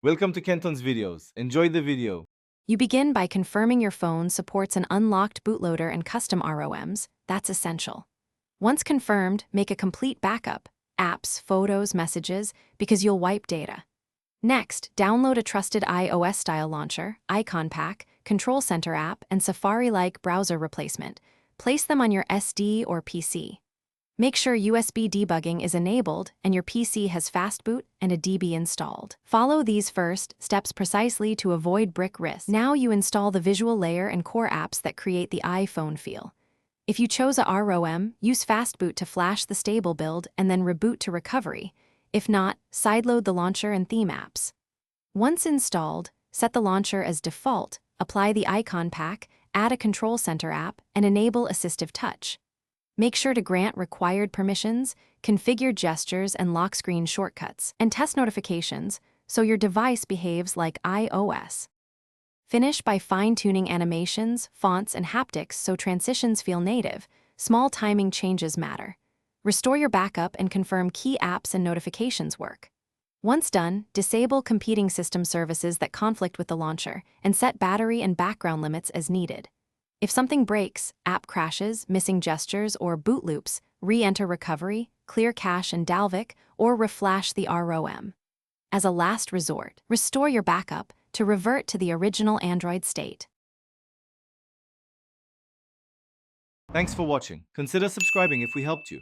Welcome to Kenton's videos. Enjoy the video. You begin by confirming your phone supports an unlocked bootloader and custom ROMs. That's essential. Once confirmed, make a complete backup, apps, photos, messages, because you'll wipe data. Next, download a trusted iOS-style launcher, icon pack, control center app, and Safari-like browser replacement. Place them on your SD or PC. Make sure USB debugging is enabled and your PC has fast boot and a DB installed. Follow these first steps precisely to avoid brick risk. Now you install the visual layer and core apps that create the iPhone feel. If you chose a ROM, use fastboot to flash the stable build and then reboot to recovery. If not, sideload the launcher and theme apps. Once installed, set the launcher as default, apply the icon pack, add a control center app, and enable assistive touch. Make sure to grant required permissions, configure gestures and lock screen shortcuts, and test notifications so your device behaves like iOS. Finish by fine-tuning animations, fonts, and haptics so transitions feel native. Small timing changes matter. Restore your backup and confirm key apps and notifications work. Once done, disable competing system services that conflict with the launcher and set battery and background limits as needed. If something breaks, app crashes, missing gestures, or boot loops, re-enter recovery, clear cache in Dalvik, or reflash the ROM. As a last resort, restore your backup to revert to the original Android state. Thanks for watching. Consider subscribing if we helped you.